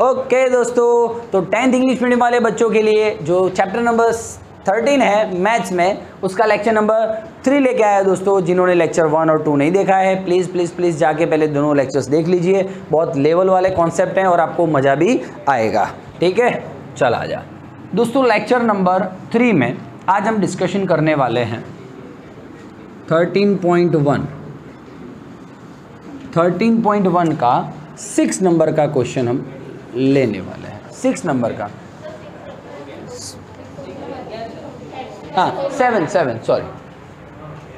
Okay दोस्तों, तो 10th English medium वाले बच्चों के लिए जो चैप्टर नंबर 13 है मैथ्स में, उसका लेक्चर नंबर 3 लेके आया है दोस्तों। जिन्होंने लेक्चर 1 और 2 नहीं देखा है, प्लीज़ प्लीज़ प्लीज़ जाके पहले दोनों लेक्चर्स देख लीजिए। बहुत लेवल वाले कॉन्सेप्ट हैं और आपको मज़ा भी आएगा। ठीक है, चल आ जा दोस्तों। लेक्चर नंबर 3 में आज हम डिस्कशन करने वाले हैं 13.1 का 6 नंबर का क्वेश्चन हम लेने वाले हैं। 6 नंबर का, हाँ 7 सॉरी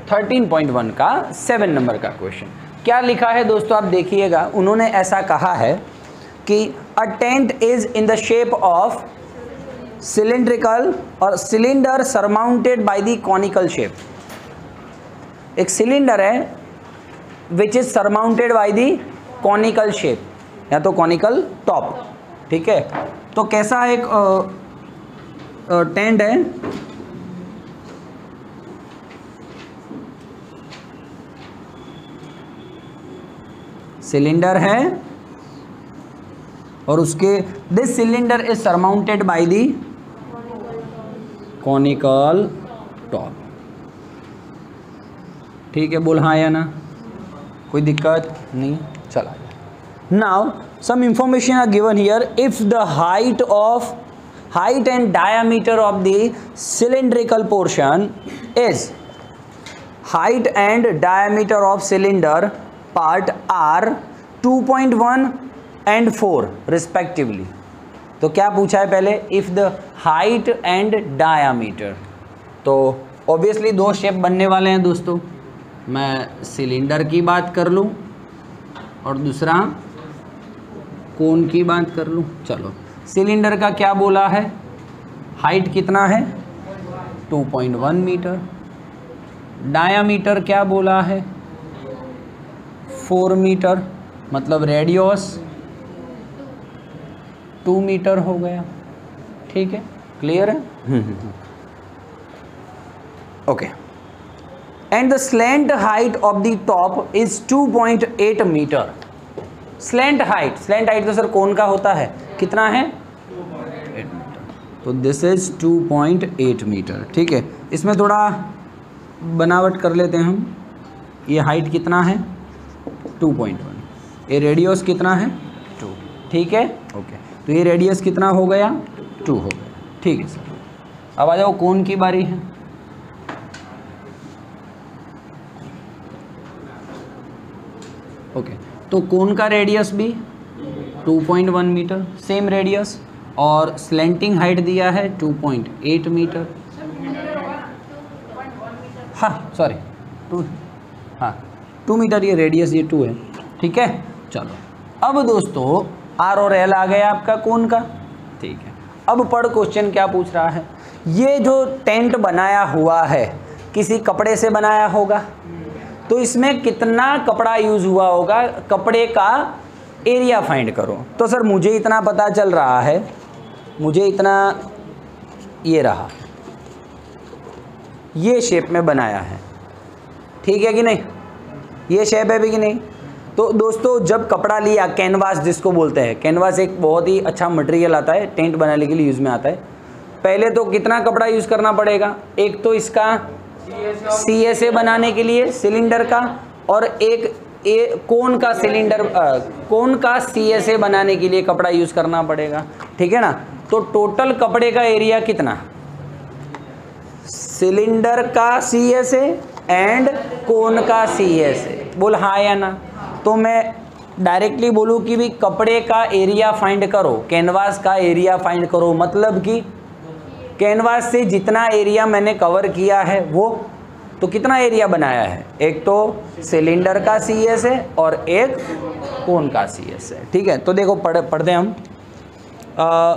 13.1 का 7 नंबर का क्वेश्चन। क्या लिखा है दोस्तों, आप देखिएगा। उन्होंने ऐसा कहा है कि a tent is in the shape of cylindrical और cylinder surmounted by the conical shape. एक सिलेंडर है which is surmounted by the conical shape, या तो कॉनिकल टॉप। ठीक है, तो कैसा एक टेंट है, सिलेंडर है और उसके this cylinder is surmounted by the conical top. ठीक है, बोल हाँ या ना, कोई दिक्कत नहीं, चला। Now some information are given here. If the height and diameter of the cylindrical portion is height and diameter of cylinder part are 2.1 and 4 respectively. तो क्या पूछा है पहले, if the height and diameter, तो obviously दो shape बनने वाले हैं दोस्तों। मैं सिलेंडर की बात कर लूँ और दूसरा कोन की बात कर लूँ। चलो, सिलेंडर का क्या बोला है, हाइट कितना है 2.1 मीटर, डायामीटर क्या बोला है 4 मीटर, मतलब रेडियस 2 मीटर हो गया। ठीक है, क्लियर है। Okay, and the slant height of the top is 2.8 metre. Slant height तो सर कोन का होता है, कितना है 8 मीटर, तो दिस इज 2.8 मीटर। ठीक है, इसमें थोड़ा बनावट कर लेते हैं हम। ये हाइट कितना है 2.1, ये रेडियस कितना है 2। ठीक है, ओके, तो ये रेडियस कितना हो गया 2 हो गया। ठीक है सर, अब आ जाओ कोन की बारी है। ओके, तो कोन का रेडियस भी 2.1 मीटर, सेम रेडियस, और स्लैंटिंग हाइट दिया है 2.8 मीटर। हाँ सॉरी 2 मीटर, ये रेडियस ये 2 है। ठीक है, चलो अब दोस्तों आर और एल आ गया आपका कोन का। ठीक है, अब पढ़ क्वेश्चन क्या पूछ रहा है। ये जो टेंट बनाया हुआ है किसी कपड़े से बनाया होगा, तो इसमें कितना कपड़ा यूज हुआ होगा, कपड़े का एरिया फाइंड करो। तो सर मुझे इतना पता चल रहा है, मुझे इतना ये रहा, ये शेप में बनाया है। ठीक है कि नहीं, ये शेप है भी कि नहीं। तो दोस्तों जब कपड़ा लिया, कैनवास जिसको बोलते हैं, कैनवास एक बहुत ही अच्छा मटेरियल आता है, टेंट बनाने के लिए यूज़ में आता है। पहले तो कितना कपड़ा यूज़ करना पड़ेगा, एक तो इसका CSA बनाने के लिए सिलेंडर का, और एक कोन का सिलेंडर कोन का CSA बनाने के लिए कपड़ा यूज़ करना पड़ेगा। ठीक है ना, तो टोटल कपड़े का एरिया कितना, सिलेंडर का CSA एंड कोन का CSA, बोल हाँ या ना। तो मैं डायरेक्टली बोलूँ कि भी कपड़े का एरिया फाइंड करो, कैनवास का एरिया फाइंड करो, मतलब कि कैनवास से जितना एरिया मैंने कवर किया है वो, तो कितना एरिया बनाया है, एक तो सिलेंडर का CSA और एक कोन का CSA। ठीक है, तो देखो पढ़ते हम।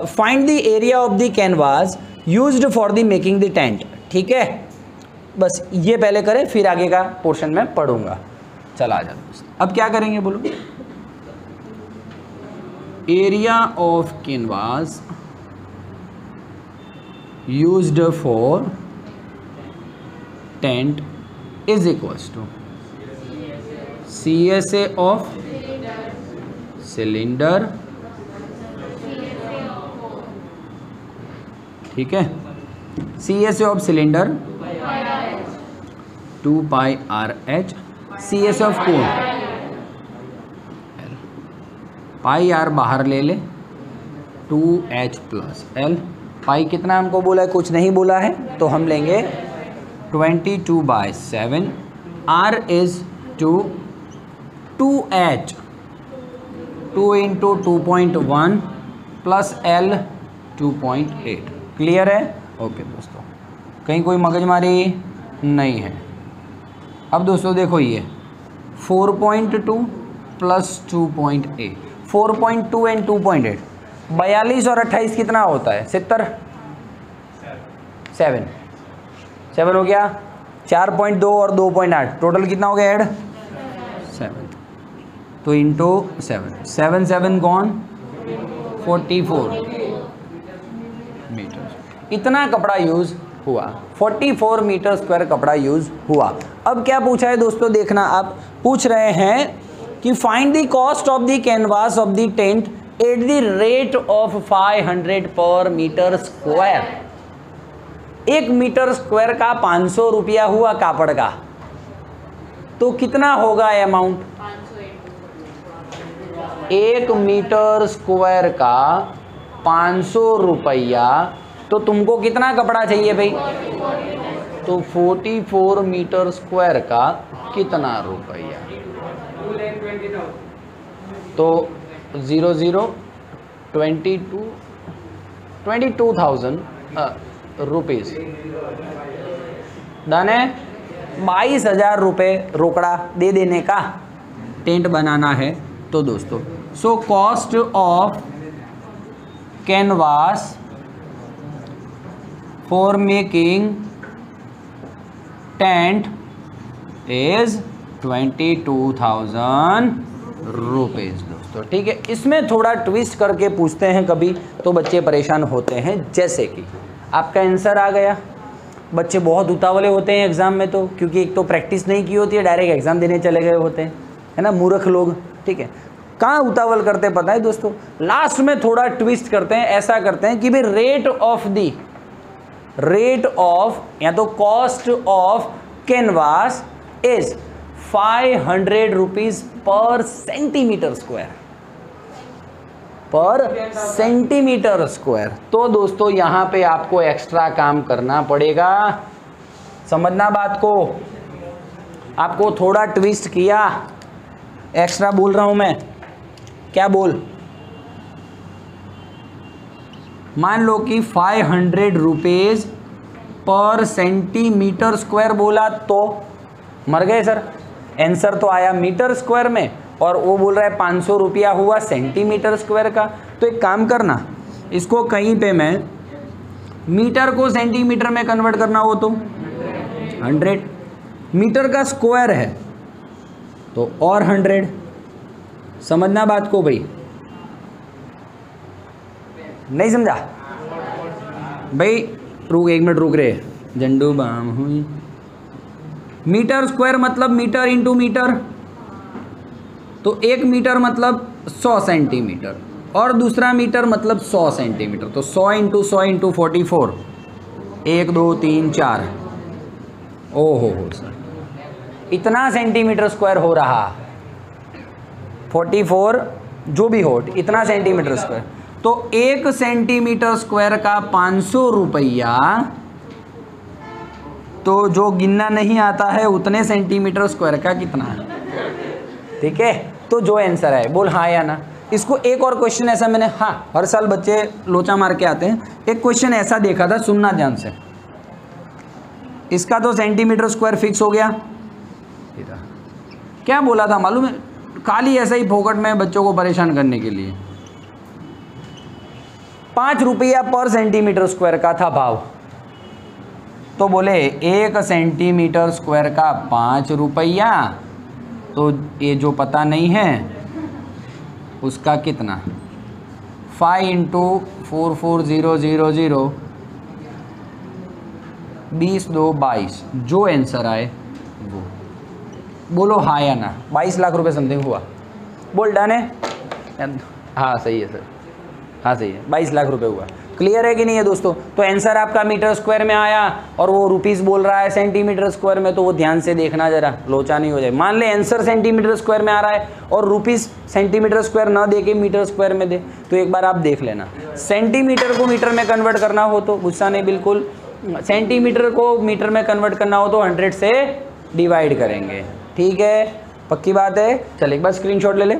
Find the area of the canvas used for the making the tent. ठीक है, बस ये पहले करें, फिर आगे का पोर्शन में पढ़ूंगा। चला आ जाओ, अब क्या करेंगे बोलो। Area of canvas used for tent is equals to CSA of cylinder ठीक है। CSA of cylinder 2 pi r h, CSA of cone pi r बाहर ले ले 2H प्लस L। पाई कितना हमको बोला है, कुछ नहीं बोला है, तो हम लेंगे 22/7। R is 2H 2 × 2.1 plus L 2.8। Clear है? ओके दोस्तों, कहीं कोई मगजमारी नहीं है। अब दोस्तों देखो ये 4.2 प्लस 2.8, 4.2 एंड 2.8, 42 और 28 कितना होता है? 70। 7 हो गया, 4.2 और 2.8 टोटल कितना हो गया ऐड? 7। तो इंटू 7, 7 7 कौन? 44 मीटर। इतना कपड़ा यूज हुआ, 44 मीटर स्क्वायर कपड़ा यूज हुआ। अब क्या पूछा है दोस्तों, देखना आप, पूछ रहे हैं कि find the cost of the canvas of the tent at the rate of 500 पर मीटर स्क्वायर। 1 मीटर स्क्वायर का 500 रुपया हुआ कापड़ का, तो कितना होगा अमाउंट? 1 मीटर स्क्वायर का 500 रुपया, तो तुमको कितना कपड़ा चाहिए भाई? तो 44 मीटर स्क्वायर का कितना रुपया? तो 22,000 रुपीज़। डन है? 22,000 रुपये रोकड़ा दे देने का टेंट बनाना है। तो दोस्तों so cost of canvas for making tent is 22,000 rupees दोस्तों। ठीक है, इसमें थोड़ा ट्विस्ट करके पूछते हैं कभी, तो बच्चे परेशान होते हैं। जैसे कि आपका आंसर आ गया, बच्चे बहुत उतावले होते हैं एग्ज़ाम में, तो क्योंकि एक तो प्रैक्टिस नहीं की होती है, डायरेक्ट एग्ज़ाम देने चले गए होते हैं, है ना, मूर्ख लोग। ठीक है, कहाँ उतावल करते पता है दोस्तों, लास्ट में थोड़ा ट्विस्ट करते हैं। ऐसा करते हैं कि भाई रेट ऑफ या तो cost of canvas is 500 rupees per centimetre square, तो दोस्तों यहां पे आपको एक्स्ट्रा काम करना पड़ेगा। समझना बात को, आपको थोड़ा ट्विस्ट किया, एक्स्ट्रा बोल रहा हूं मैं। क्या बोल? मान लो कि 500 रुपीज पर सेंटीमीटर स्क्वायर बोला तो मर गए सर। आंसर तो आया मीटर स्क्वायर में, और वो बोल रहा है 500 रुपया हुआ सेंटीमीटर स्क्वायर का। तो एक काम करना, इसको कहीं पे मैं मीटर को सेंटीमीटर में कन्वर्ट करना हो तो 100, मीटर का स्क्वायर है तो और 100। समझना बात को भाई, नहीं समझा भाई? रुक, 1 मिनट रुक रहे, झंडू बाम हुई। मीटर स्क्वायर मतलब मीटर इंटू मीटर, तो 1 मीटर मतलब 100 सेंटीमीटर, और दूसरा मीटर मतलब 100 सेंटीमीटर। तो 100 इंटू 100 इंटू 44, 1 2 3 4, ओहो हो सर, इतना सेंटीमीटर स्क्वायर हो रहा। 44 जो भी हो, इतना सेंटीमीटर स्क्वायर। तो 1 सेंटीमीटर स्क्वायर का 500 रुपया, तो जो गिनना नहीं आता है उतने सेंटीमीटर स्क्वायर का कितना है? ठीक है, तो जो आंसर है बोल हाँ या ना। इसको एक और क्वेश्चन ऐसा मैंने, हाँ हर साल बच्चे लोचा मार के आते हैं, एक क्वेश्चन ऐसा देखा था, सुनना ध्यान से। इसका तो सेंटीमीटर स्क्वायर फिक्स हो गया। क्या बोला था मालूम है? खाली ऐसा ही फोकट में बच्चों को परेशान करने के लिए। 5 रुपया पर सेंटीमीटर स्क्वायर का था भाव, तो बोले 1 सेंटीमीटर स्क्वायर का 5 रुपया, तो ये जो पता नहीं है उसका कितना, 5 इंटू 44000, 20 2 22, जो आंसर आए वो बोलो हाँ या ना। 22 लाख रुपए समथिंग हुआ, बोल डन है? हाँ सही है सर, हाँ सही है, 22 लाख रुपए हुआ। क्लियर है कि नहीं है दोस्तों? तो आंसर आपका मीटर स्क्वायर में आया और वो रुपीस बोल रहा है सेंटीमीटर स्क्वायर में, तो वो ध्यान से देखना जरा, लोचा नहीं हो जाए। मान ले आंसर सेंटीमीटर स्क्वायर में आ रहा है और रुपीस सेंटीमीटर स्क्वायर ना दे के मीटर स्क्वायर में दे, तो एक बार आप देख लेना। सेंटीमीटर को मीटर में कन्वर्ट करना हो तो गुस्सा नहीं, बिल्कुल, सेंटीमीटर को मीटर में कन्वर्ट करना हो तो 100 से डिवाइड करेंगे। ठीक है, पक्की बात है। चल एक बार स्क्रीनशॉट ले ले।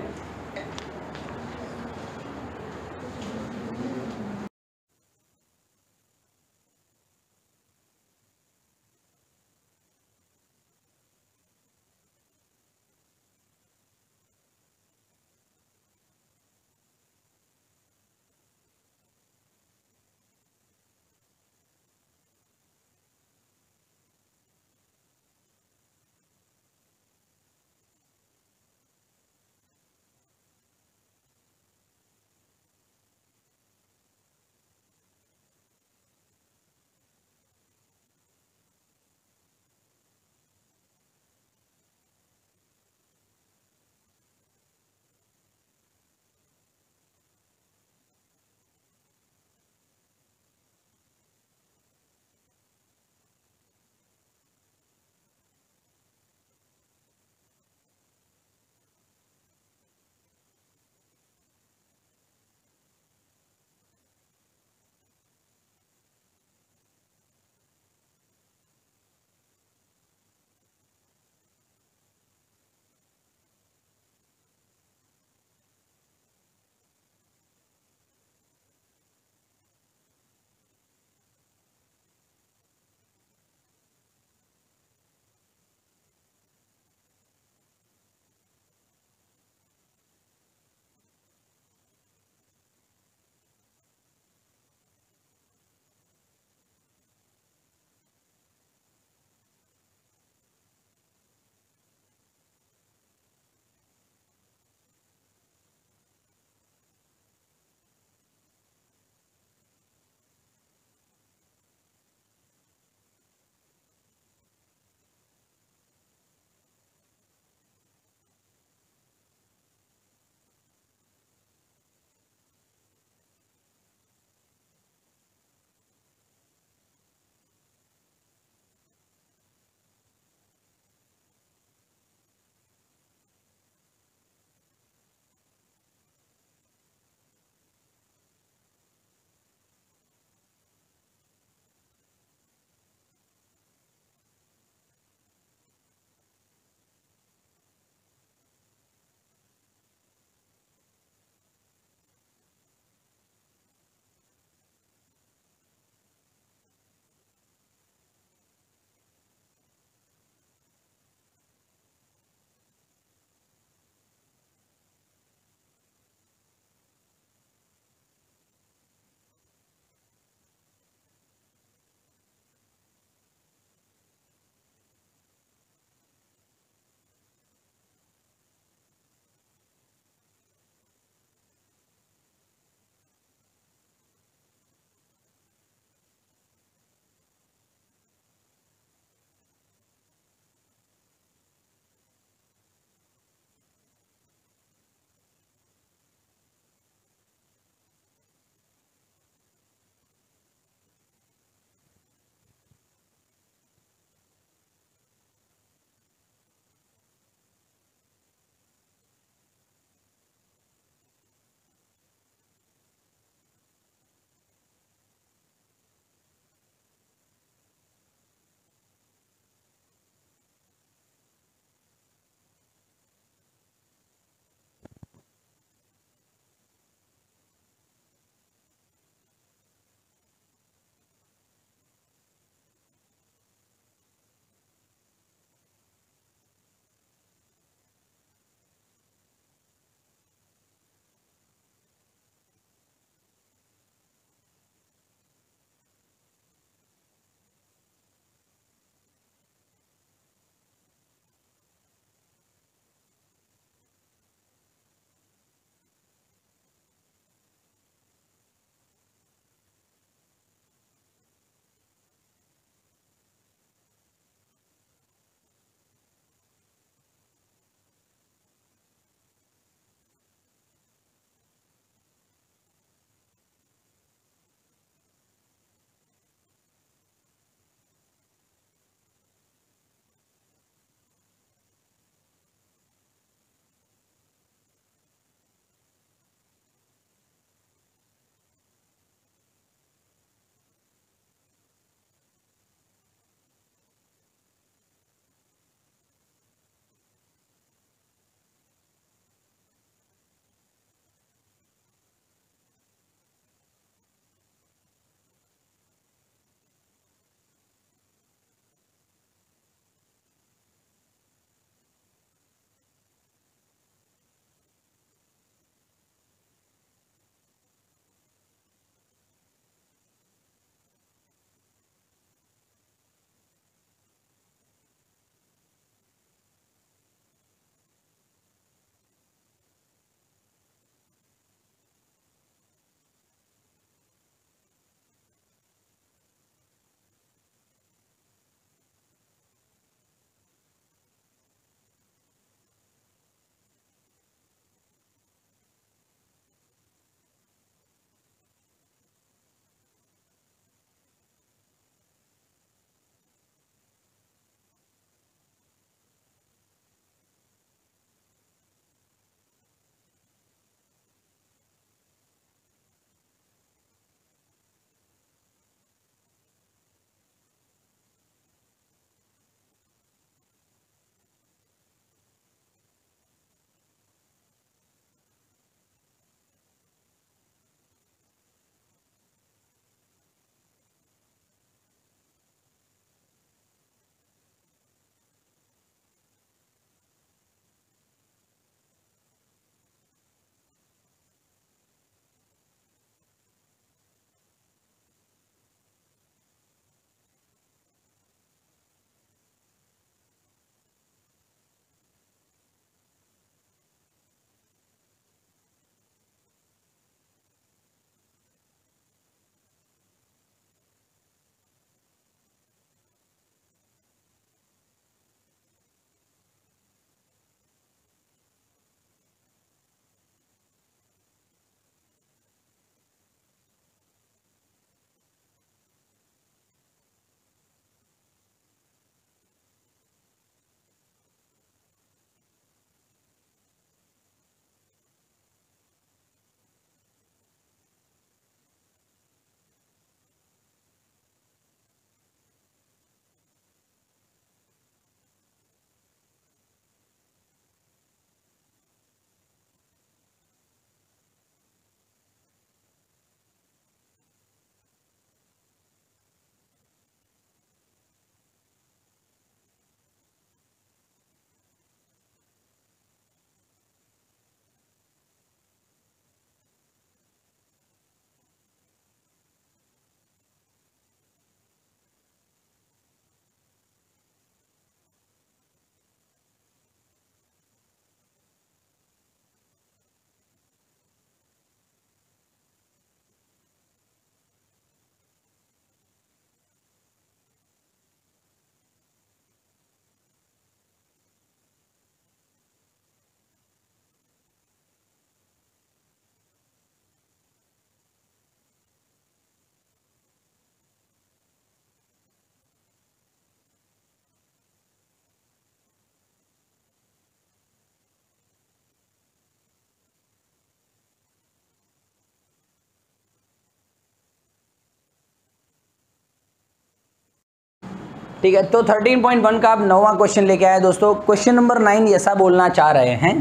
ठीक है, तो 13.1 का आप 9वां क्वेश्चन लेके आए दोस्तों। क्वेश्चन नंबर 9 ऐसा बोलना चाह रहे हैं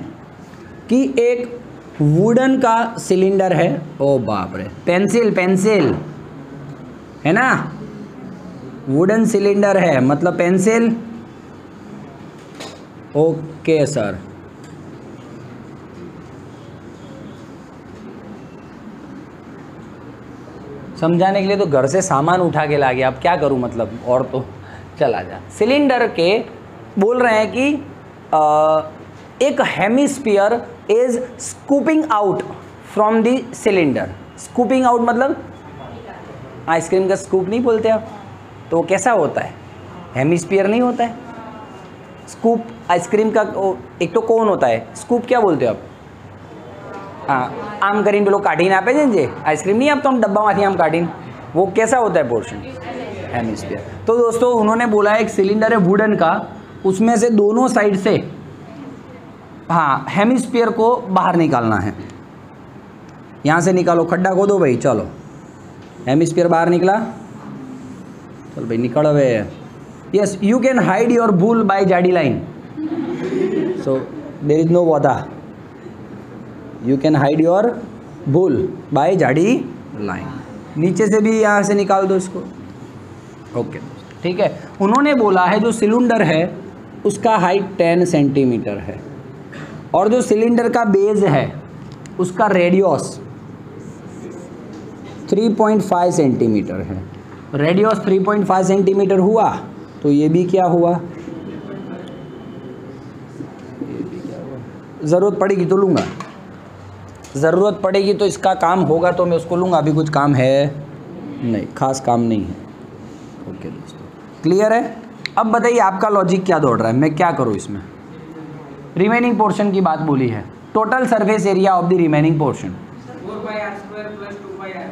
कि एक वुडन का सिलेंडर है, ओ बाप रे, पेंसिल है ना, वुडन सिलेंडर है मतलब पेंसिल। ओके सर, समझाने के लिए तो घर से सामान उठा के ला गया, अब क्या करूं मतलब, और तो चला जा। सिलेंडर के बोल रहे हैं कि एक hemisphere is scooping out from the cylinder. Scooping out मतलब आइसक्रीम का स्कूप नहीं बोलते आप, तो कैसा होता है, हेमिस्फीयर नहीं होता है। स्कूप आइसक्रीम का एक तो कोन होता है, स्कूप क्या बोलते हो आप? हाँ, आम करीन पेलो काटीने आपे छे जे आइसक्रीम नहीं आपता हम डब्बामांथी आम काटीने, वो कैसा होता है पोर्शन, हेमिस्फीयर। तो दोस्तों उन्होंने बोला एक सिलेंडर है वुडन का, उसमें से दोनों साइड से हाँ हेमिस्फीयर को बाहर निकालना है। यहाँ से निकालो, खड्डा खोदो भाई, चलो हेमिस्फीयर बाहर निकला, चल भाई निकल वे। Yes, you can hide your bull by जाडी line, so there is no वादा, you can hide your bull by जाडी लाइन। नीचे से भी यहाँ से निकाल दो इसको। ओके ठीक है, उन्होंने बोला है जो सिलेंडर है उसका हाइट 10 सेंटीमीटर है और जो सिलेंडर का बेस है उसका रेडियस 3.5 सेंटीमीटर है। रेडियस 3.5 सेंटीमीटर हुआ तो ये भी क्या हुआ, ज़रूरत पड़ेगी तो लूँगा, ज़रूरत पड़ेगी तो इसका काम होगा तो मैं उसको लूँगा, अभी कुछ काम है नहीं, खास काम नहीं है। ओके दोस्तों, क्लियर है। अब बताइए आपका लॉजिक क्या दौड़ रहा है, मैं क्या करूँ इसमें। रिमेनिंग पोर्शन की बात बोली है, total surface area of the remaining portion 4πr² + 2πr।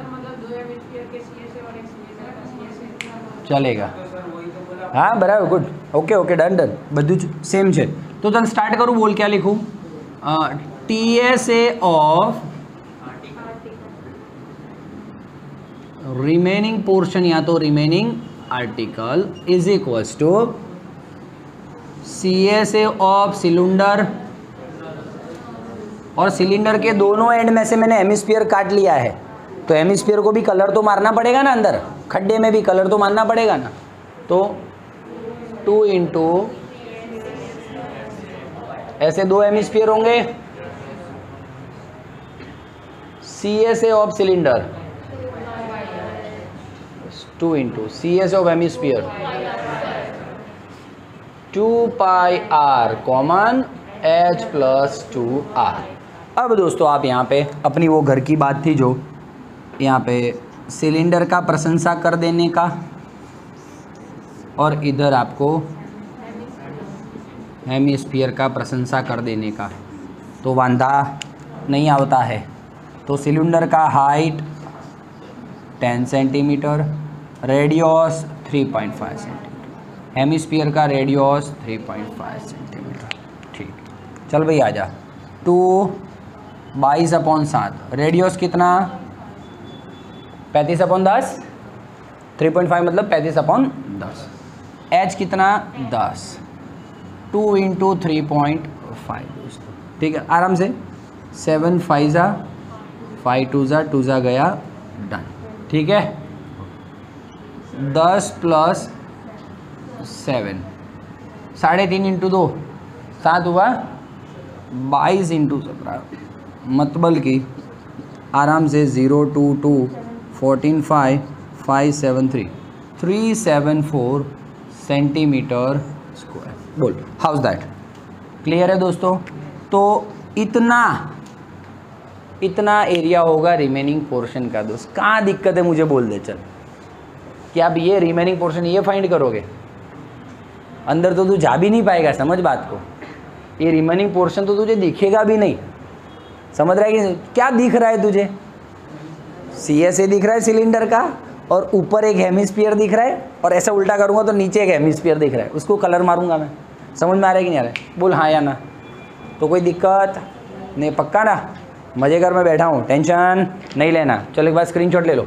मतलब 2 हेमिस्फीयर के CSA और एक CSA चलेगा। तो सर वही तो बोला। हाँ बराबर, गुड, ओके ओके, डन બધું જ સેમ છે। तो चल स्टार्ट करूँ, बोल क्या लिखूँ, TSA ऑफ रिमेनिंग पोर्शन या तो remaining article is equals to CSA of cylinder, और सिलेंडर के दोनों एंड में से मैंने हेमिस्फीयर काट लिया है तो हेमिस्फीयर को भी कलर तो मारना पड़ेगा ना, अंदर खड्डे में भी कलर तो मारना पड़ेगा ना, तो 2 इंटू ऐसे 2 हेमिस्फीयर होंगे, CSA of cylinder 2 into CSA of hemisphere 2πr common H + 2r। अब दोस्तों आप यहाँ पे अपनी वो घर की बात थी जो यहाँ पे सिलेंडर का प्रशंसा कर देने का और इधर आपको हेमिस्फीयर का प्रशंसा कर देने का, तो वांधा नहीं आता है। तो सिलेंडर का height 10 centimetre, radius 3.5 centimetre, hemisphere का रेडियस 3.5 सेंटीमीटर। ठीक, चल भाई आजा। 2 22/7, रेडियस कितना 35/10, 3.5 मतलब 35/10, H कितना 10, 2 इंटू 3.5 दोस्तों। ठीक है, आराम से 7 5 5 2 जा गया, डन। ठीक है, 10 + 7 3.5 इंटू 2 7 हुआ, 22 इंटू 17 मतलब कि आराम से 0 2 2 14 5 5 7 3 374 सेंटीमीटर स्क्वायर। बोल हाउस दैट, क्लियर है दोस्तों। तो इतना एरिया होगा रिमेनिंग पोर्शन का। दोस्त कहाँ दिक्कत है मुझे बोल दे चल, कि आप ये रिमेनिंग पोर्शन ये फाइंड करोगे, अंदर तो तू जा भी नहीं पाएगा, समझ बात को। ये रिमेनिंग पोर्शन तो तुझे दिखेगा भी नहीं, समझ रहा है कि क्या दिख रहा है तुझे, CSA दिख रहा है सिलेंडर का और ऊपर एक हेमिस्फीयर दिख रहा है, और ऐसा उल्टा करूँगा तो नीचे एक हेमिस्फीयर दिख रहा है, उसको कलर मारूंगा मैं। समझ में आ रहा है कि नहीं आ रहा है, बोल हाँ या ना। तो कोई दिक्कत नहीं, पक्का ना, मजे घर में बैठा हूँ, टेंशन नहीं लेना। चलो एक बार स्क्रीनशॉट ले लो।